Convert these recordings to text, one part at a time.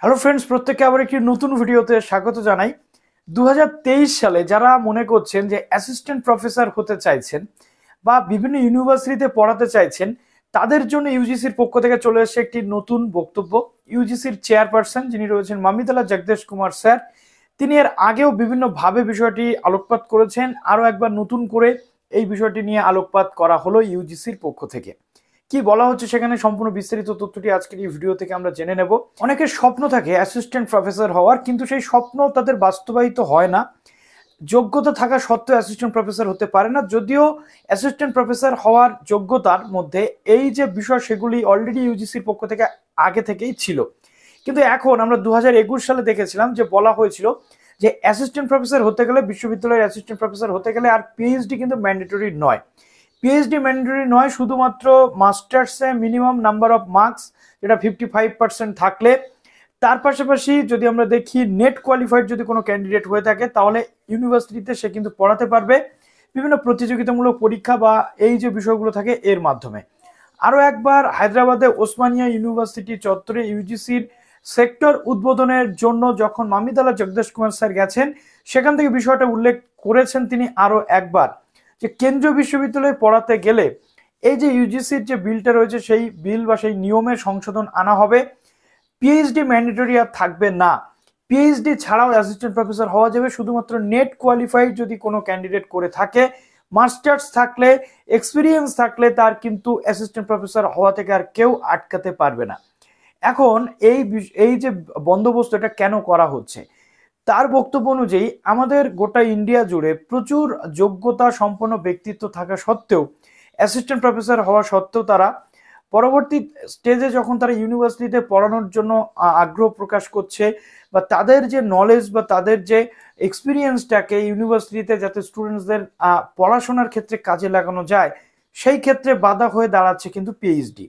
Hello friends, প্রত্যেককে আবার একটি নতুন ভিডিওতে স্বাগত জানাই। 2023 সালে যারা মনে করছেন যে অ্যাসিস্ট্যান্ট প্রফেসর হতে চাইছেন বা বিভিন্ন ইউনিভার্সিটিতে পড়াতে চাইছেন, তাদের জন্য ইউজিসির পক্ষ থেকে চলে এসেছে একটি নতুন বক্তব্য। ইউজিসির চেয়ারপারসন যিনি রয়েছেন মামিতালা জগদেশ কুমার স্যার, তিনি এর আগেও বিভিন্নভাবে বিষয়টি আলোকপাত করেছেন। আরও একবার নতুন করে এই বিষয়টি নিয়ে আলোকপাত করা হলো ইউজিসির পক্ষ থেকে। কি বলা হচ্ছে সেখানে সম্পূর্ণ বিস্তারিত তথ্যটি আজকের এই ভিডিও থেকে আমরা জেনে নেব। অনেকের স্বপ্ন থাকে অ্যাসিস্ট্যান্ট প্রফেসর হওয়ার, কিন্তু সেই স্বপ্ন তাদের বাস্তবায়িত হয় না। যোগ্যতা থাকা সত্ত্বেও অ্যাসিস্ট্যান্ট প্রফেসর হতে পারে না, যদিও অ্যাসিস্ট্যান্ট প্রফেসর হওয়ার যোগ্যতার মধ্যে এই যে বিষয় সেগুলি অলরেডি ইউজিসির পক্ষ থেকে আগে থেকেই ছিল। কিন্তু এখন আমরা 2021 সালে দেখেছিলাম যে বলা হয়েছিল যে অ্যাসিস্ট্যান্ট প্রফেসর হতে গেলে, বিশ্ববিদ্যালয়ের অ্যাসিস্ট্যান্ট প্রফেসর হতে গেলে আর পিএইচডি কিন্তু ম্যান্ডেটরি নয়। পিএইচডি ম্যান্ডেটরি নয়, শুধুমাত্র মাস্টার্সে মিনিমাম নাম্বার অফ মার্কস যেটা 55% থাকলে, তার পাশাপাশি যদি আমরা দেখি নেট কোয়ালিফাইড যদি কোনো ক্যান্ডিডেট হয়ে থাকে তাহলে ইউনিভার্সিটিতে সে কিন্তু পড়াতে পারবে বিভিন্ন প্রতিযোগিতামূলক পরীক্ষা বা এই যে বিষয়গুলো থাকে এর মাধ্যমে। আরও একবার হায়দ্রাবাদে ওসমানিয়া ইউনিভার্সিটি চত্বরে ইউজিসির সেক্টর উদ্বোধনের জন্য যখন মামিতালা জগদেশ কুমার স্যার গেছেন, সেখান থেকে বিষয়টা উল্লেখ করেছেন তিনি আরও একবার, যে কেন্দ্রীয় বিশ্ববিদ্যালয়ে পড়াতে গেলে এই যে ইউজিসির যে বিলটা রয়েছে সেই বিল বা সেই নিয়মের সংশোধন আনা হবে। পিএইচডি ম্যান্ডেটরি আর থাকবে না। পিএইচডি ছাড়াও অ্যাসিস্ট্যান্ট প্রফেসর হওয়া যাবে শুধুমাত্র নেট কোয়ালিফাইড যদি কোনো ক্যান্ডিডেট করে থাকে। মাস্টার্স থাকলে, এক্সপিরিয়েন্স থাকলে তার কিন্তু অ্যাসিস্ট্যান্ট প্রফেসর হওয়া থেকে আর কেউ আটকাতে পারবে না। এখন এই যে বন্দোবস্ত এটা কেন করা হচ্ছে, তার বক্তব্য অনুযায়ী আমাদের গোটা ইন্ডিয়া জুড়ে প্রচুর যোগ্যতা সম্পন্ন ব্যক্তিত্ব থাকা সত্ত্বেও, অ্যাসিস্ট্যান্ট প্রফেসর হওয়া সত্ত্বেও তারা পরবর্তী স্টেজে যখন তারা ইউনিভার্সিটিতে পড়ানোর জন্য আগ্রহ প্রকাশ করছে বা তাদের যে নলেজ বা তাদের যে এক্সপিরিয়েন্সটাকে ইউনিভার্সিটিতে যাতে স্টুডেন্টসদের পড়াশোনার ক্ষেত্রে কাজে লাগানো যায়, সেই ক্ষেত্রে বাধা হয়ে দাঁড়াচ্ছে কিন্তু পিএইচডি।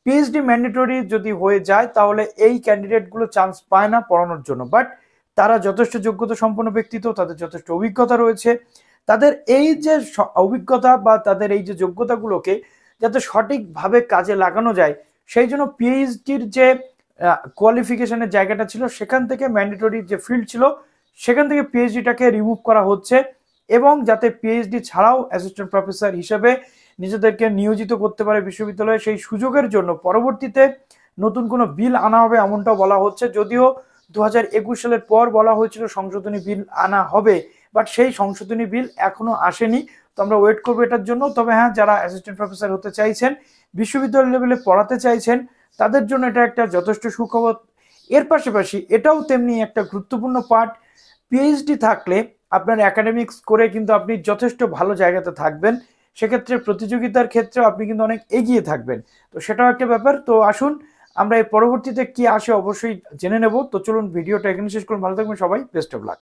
পিএইচডি ম্যান্ডেটরি যদি হয়ে যায় তাহলে এই ক্যান্ডিডেটগুলো চান্স পায় না পড়ানোর জন্য। বাট তারা যথেষ্ট যোগ্যতা সম্পন্ন ব্যক্তিত্ব, তাদের যথেষ্ট অভিজ্ঞতা রয়েছে, তাদের এই যে অভিজ্ঞতা বা তাদের এই যে যোগ্যতাগুলোকে যাতে সঠিকভাবে কাজে লাগানো যায়, সেই জন্য পিএইচডির যে কোয়ালিফিকেশনের জায়গাটা ছিল সেখান থেকে ম্যান্ডেটরি যে ফিল্ড ছিল সেখান থেকে পিএইচডিটাকে রিমুভ করা হচ্ছে, এবং যাতে পিএইচডি ছাড়াও অ্যাসিস্ট্যান্ট প্রফেসর হিসেবে নিজেদেরকে নিয়োজিত করতে পারে বিশ্ববিদ্যালয়ে, সেই সুযোগের জন্য পরবর্তীতে নতুন কোনো বিল আনা হবে এমনটাও বলা হচ্ছে। যদিও 2021 সালের পর বলা হয়েছিল সংশোধনী বিল আনা হবে, বাট সেই সংশোধনী বিল এখনো আসেনি। তো আমরা ওয়েট করবো এটার জন্য। তবে হ্যাঁ, যারা অ্যাসিস্ট্যান্ট প্রফেসর হতে চাইছেন, বিশ্ববিদ্যালয় লেভেলে পড়াতে চাইছেন, তাদের জন্য এটা একটা যথেষ্ট সুখবর। এর পাশাপাশি এটাও তেমনি একটা গুরুত্বপূর্ণ পার্ট, পিএইচডি থাকলে আপনার একাডেমিক্স করে কিন্তু আপনি যথেষ্ট ভালো জায়গাতে থাকবেন, সেক্ষেত্রে প্রতিযোগিতার ক্ষেত্রেও আপনি কিন্তু অনেক এগিয়ে থাকবেন। তো সেটাও একটা ব্যাপার। তো আসুন আমরা এই পরবর্তীতে কি আসে অবশ্যই জেনে নেব। তো চলুন ভিডিওটা এখানে শেষ করুন। ভালো থাকবেন সবাই, বেস্ট অফ লাক।